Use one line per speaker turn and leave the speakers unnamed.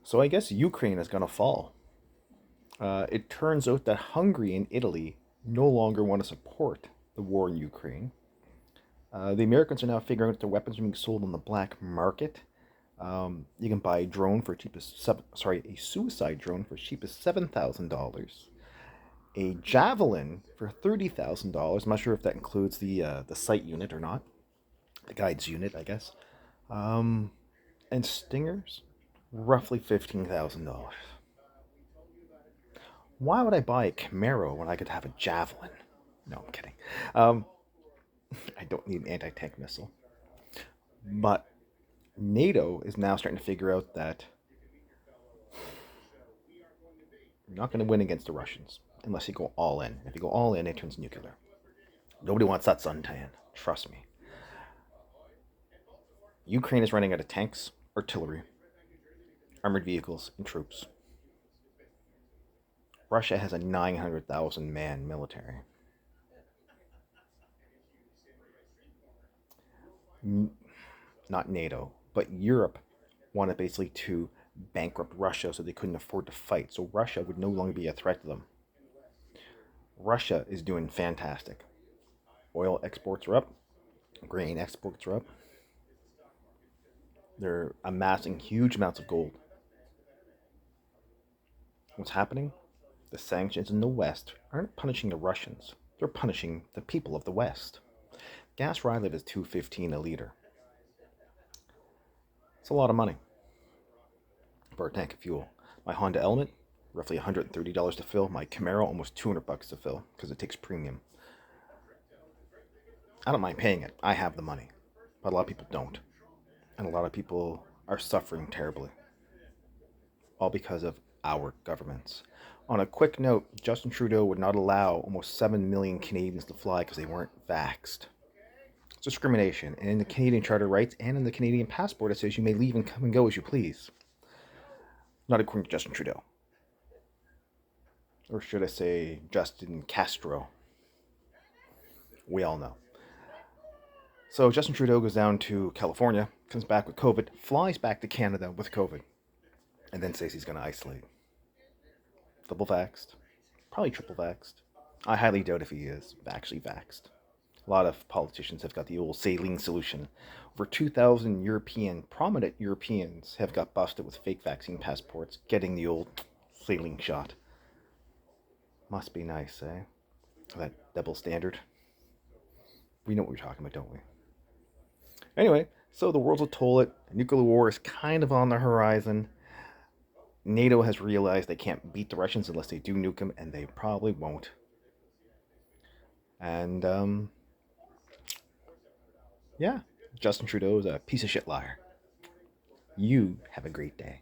So I guess Ukraine is going to fall. It turns out that Hungary and Italy no longer want to support the war in Ukraine. The Americans are now figuring out that their weapons are being sold on the black market. You can buy a drone for cheap as a suicide drone for cheap as $7,000. A javelin for $30,000. I'm not sure if that includes the sight unit or not. The guides unit, I guess. Um, and stingers, roughly $15,000. Why would I buy a Camaro when I could have a javelin? No, I'm kidding. Um, I don't need an anti-tank missile. But NATO is now starting to figure out that you're not going to win against the Russians unless you go all in. If you go all in, it turns nuclear. Nobody wants that suntan. Trust me. Ukraine is running out of tanks, artillery, armored vehicles, and troops. Russia has a 900,000 man military. Not NATO, but Europe wanted basically to bankrupt Russia so they couldn't afford to fight. So Russia would no longer be a threat to them. Russia is doing fantastic. Oil exports are up, grain exports are up. They're amassing huge amounts of gold. What's happening? The sanctions in the West aren't punishing the Russians, they're punishing the people of the West. Gas where I live is $2.15 a liter. It's a lot of money for a tank of fuel. My Honda Element, roughly $130 to fill. My Camaro, almost $200 to fill because it takes premium. I don't mind paying it. I have the money, but a lot of people don't, and a lot of people are suffering terribly, all because of our governments. On a quick note, Justin Trudeau would not allow almost 7 million Canadians to fly because they weren't vaxxed. It's discrimination, and in the Canadian Charter of Rights and in the Canadian passport, it says you may leave and come and go as you please. Not according to Justin Trudeau. Or should I say Justin Castro? We all know. So Justin Trudeau goes down to California, comes back with COVID, flies back to Canada with COVID, and then says he's going to isolate. Double vaxxed, probably triple vaxxed. I highly doubt if he is actually vaxxed. A lot of politicians have got the old saline solution. Over 2,000 prominent Europeans have got busted with fake vaccine passports, getting the old saline shot. Must be nice, eh? That double standard. We know what we're talking about, don't we? Anyway, so the world's a toilet. Nuclear war is kind of on the horizon. NATO has realized they can't beat the Russians unless they do nuke them, and they probably won't. And, yeah, Justin Trudeau is a piece of shit liar. You have a great day.